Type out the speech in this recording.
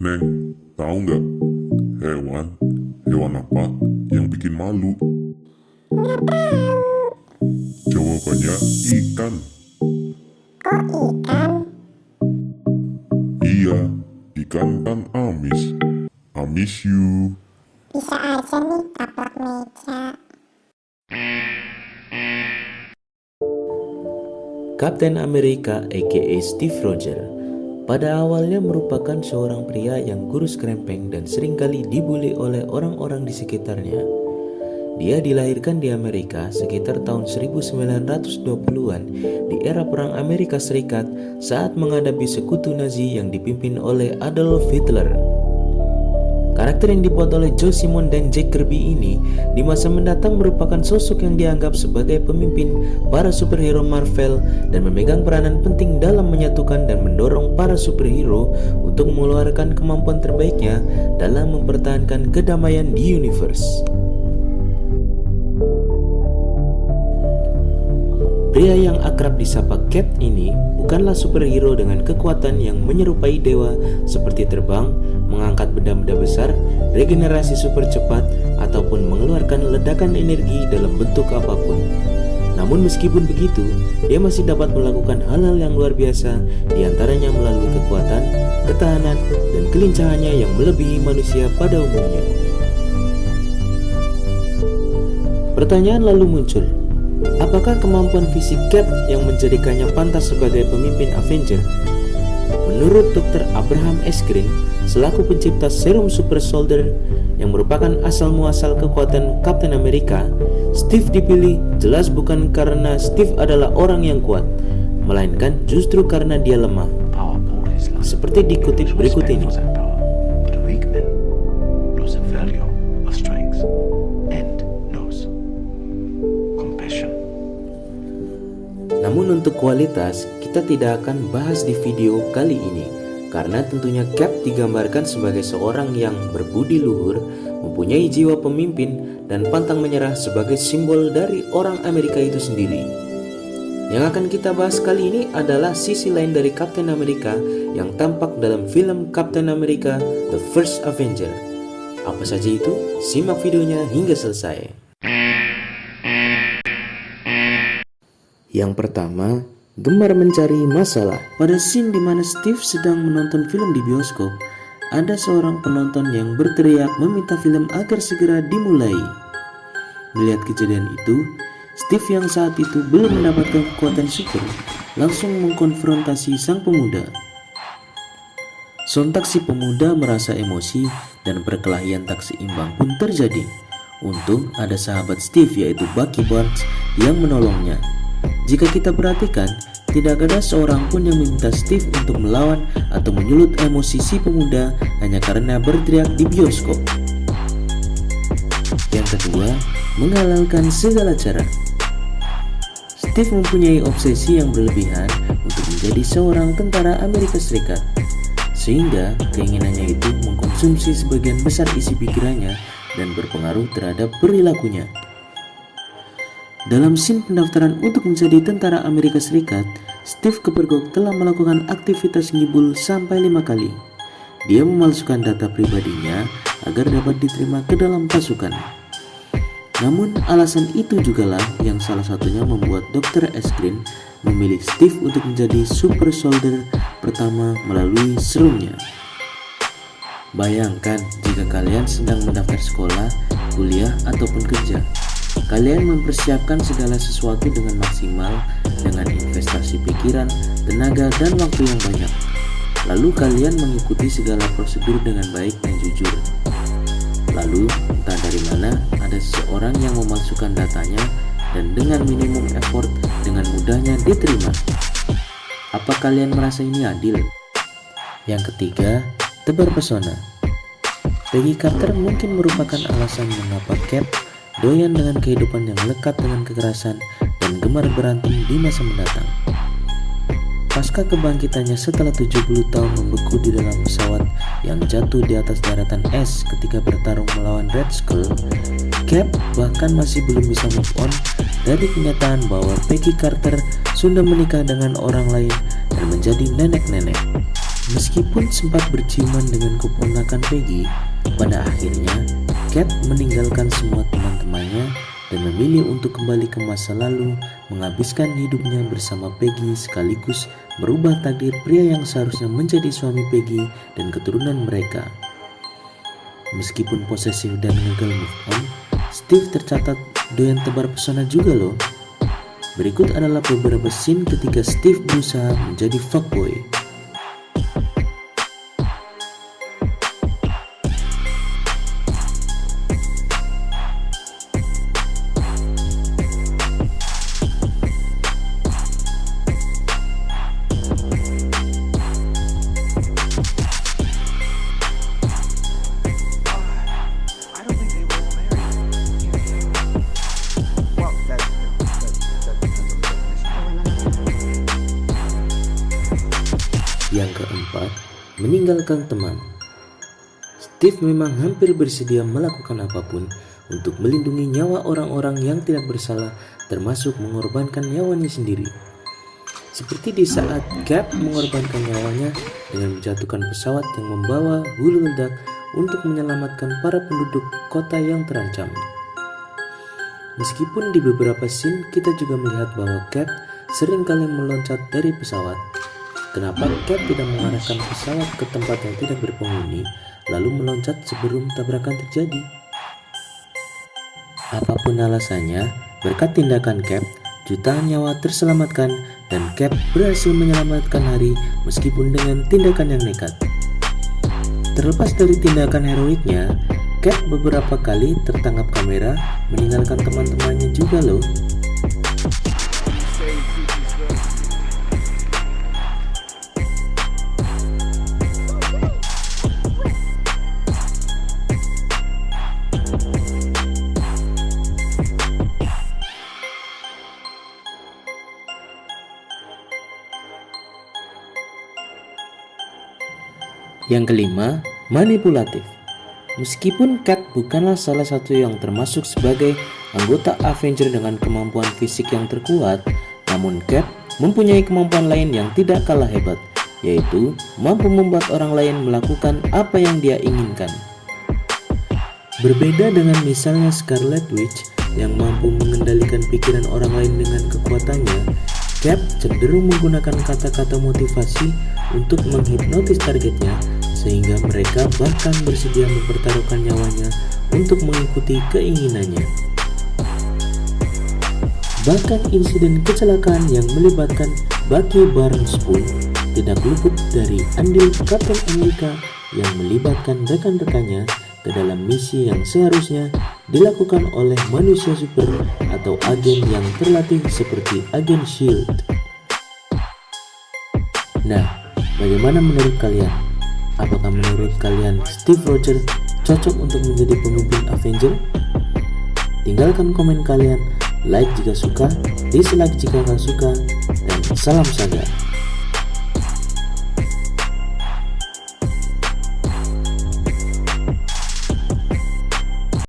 Neng, tahu nggak hewan apa yang bikin malu? Nggak tahu. Jawabannya ikan. Kok ikan? Iya, ikan kan amis. I miss you. Bisa aja nih taplak meja. Kapten Amerika aka Steve Rogers pada awalnya merupakan seorang pria yang kurus kerempeng dan seringkali dibully oleh orang-orang di sekitarnya. Dia dilahirkan di Amerika sekitar tahun 1920-an di era Perang Amerika Serikat saat menghadapi sekutu Nazi yang dipimpin oleh Adolf Hitler. Karakter yang dibuat oleh Joe Simon dan Jack Kirby ini di masa mendatang merupakan sosok yang dianggap sebagai pemimpin para superhero Marvel dan memegang peranan penting dalam menyatukan dan mendorong para superhero untuk mengeluarkan kemampuan terbaiknya dalam mempertahankan kedamaian di universe. Pria yang akrab disapa Cap ini bukanlah superhero dengan kekuatan yang menyerupai dewa seperti terbang, mengangkat benda-benda besar, regenerasi super cepat, ataupun mengeluarkan ledakan energi dalam bentuk apapun. Namun meskipun begitu, dia masih dapat melakukan hal-hal yang luar biasa, diantaranya melalui kekuatan, ketahanan, dan kelincahannya yang melebihi manusia pada umumnya. Pertanyaan lalu muncul, apakah kemampuan fisik Cap yang menjadikannya pantas sebagai pemimpin Avenger? Menurut Dr. Abraham S. Green, selaku pencipta serum Super Soldier yang merupakan asal-muasal kekuatan Kapten Amerika, Steve dipilih jelas bukan karena Steve adalah orang yang kuat, melainkan justru karena dia lemah. Seperti dikutip berikut ini. Namun untuk kualitas, kita tidak akan bahas di video kali ini, karena tentunya Cap digambarkan sebagai seorang yang berbudi luhur, mempunyai jiwa pemimpin, dan pantang menyerah sebagai simbol dari orang Amerika itu sendiri. Yang akan kita bahas kali ini adalah sisi lain dari Kapten Amerika yang tampak dalam film Captain America The First Avenger. Apa saja itu? Simak videonya hingga selesai. Yang pertama, gemar mencari masalah. Pada scene di mana Steve sedang menonton film di bioskop, ada seorang penonton yang berteriak meminta film agar segera dimulai. Melihat kejadian itu, Steve yang saat itu belum mendapatkan kekuatan super langsung mengkonfrontasi sang pemuda. Sontak si pemuda merasa emosi dan perkelahian tak seimbang pun terjadi. Untung ada sahabat Steve yaitu Bucky Barnes yang menolongnya. Jika kita perhatikan, tidak ada seorang pun yang meminta Steve untuk melawan atau menyulut emosi si pemuda hanya karena berteriak di bioskop. Yang kedua, menghalalkan segala cara. Steve mempunyai obsesi yang berlebihan untuk menjadi seorang tentara Amerika Serikat, sehingga keinginannya itu mengkonsumsi sebagian besar isi pikirannya dan berpengaruh terhadap perilakunya. Dalam scene pendaftaran untuk menjadi tentara Amerika Serikat, Steve kepergok telah melakukan aktivitas ngibul sampai 5 kali. Dia memalsukan data pribadinya agar dapat diterima ke dalam pasukan. Namun alasan itu jugalah yang salah satunya membuat Dr. S. Green memilih Steve untuk menjadi Super Soldier pertama melalui serumnya. Bayangkan jika kalian sedang mendaftar sekolah, kuliah, ataupun kerja. Kalian mempersiapkan segala sesuatu dengan maksimal dengan investasi pikiran, tenaga, dan waktu yang banyak. Lalu kalian mengikuti segala prosedur dengan baik dan jujur. Lalu entah dari mana ada seseorang yang memasukkan datanya dan dengan minimum effort dengan mudahnya diterima. Apa kalian merasa ini adil? Yang ketiga, tebar pesona. Peggy Carter mungkin merupakan alasan mengapa Cap doyan dengan kehidupan yang lekat dengan kekerasan dan gemar berantem di masa mendatang. Pasca kebangkitannya setelah 70 tahun membeku di dalam pesawat yang jatuh di atas daratan es ketika bertarung melawan Red Skull, Cap bahkan masih belum bisa move on dari kenyataan bahwa Peggy Carter sudah menikah dengan orang lain dan menjadi nenek-nenek. Meskipun sempat berciuman dengan keponakan Peggy, pada akhirnya Cap meninggalkan semua teman-temannya dan memilih untuk kembali ke masa lalu, menghabiskan hidupnya bersama Peggy sekaligus merubah takdir pria yang seharusnya menjadi suami Peggy dan keturunan mereka. Meskipun posesif dan gagal move on, Steve tercatat doyan tebar pesona juga loh. Berikut adalah beberapa scene ketika Steve berusaha menjadi fuckboy. I don't think they will marry. Well, that depends on the definition. Yang keempat, meninggalkan teman. Steve memang hampir bersedia melakukan apapun untuk melindungi nyawa orang-orang yang tidak bersalah, termasuk mengorbankan nyawanya sendiri. Seperti di saat Cap mengorbankan nyawanya dengan menjatuhkan pesawat yang membawa hulu ledak untuk menyelamatkan para penduduk kota yang terancam. Meskipun di beberapa scene kita juga melihat bahwa Cap seringkali meloncat dari pesawat. Kenapa Cap tidak mengarahkan pesawat ke tempat yang tidak berpenghuni, lalu meloncat sebelum tabrakan terjadi? Apapun alasannya, berkat tindakan Cap, jutaan nyawa terselamatkan dan Cap berhasil menyelamatkan Hari meskipun dengan tindakan yang nekat. Terlepas dari tindakan heroiknya, Cap beberapa kali tertangkap kamera meninggalkan teman-temannya juga loh. Say Fifi's good. Yang kelima, manipulatif. Meskipun Cap bukanlah salah satu yang termasuk sebagai anggota Avenger dengan kemampuan fisik yang terkuat, namun Cap mempunyai kemampuan lain yang tidak kalah hebat, yaitu mampu membuat orang lain melakukan apa yang dia inginkan. Berbeda dengan misalnya Scarlet Witch yang mampu mengendalikan pikiran orang lain dengan kekuatannya, Cap cenderung menggunakan kata-kata motivasi untuk menghipnotis targetnya sehingga mereka bahkan bersedia mempertaruhkan nyawanya untuk mengikuti keinginannya. Bahkan insiden kecelakaan yang melibatkan Bucky Barnes pun tidak luput dari andil Kapten Amerika yang melibatkan rekan-rekannya ke dalam misi yang seharusnya dilakukan oleh manusia super atau agen yang terlatih seperti agen S.H.I.E.L.D. Nah, bagaimana menurut kalian? Apakah menurut kalian Steve Rogers cocok untuk menjadi pemimpin Avenger? Tinggalkan komen kalian, like jika suka, dislike jika nggak suka, dan salam saga.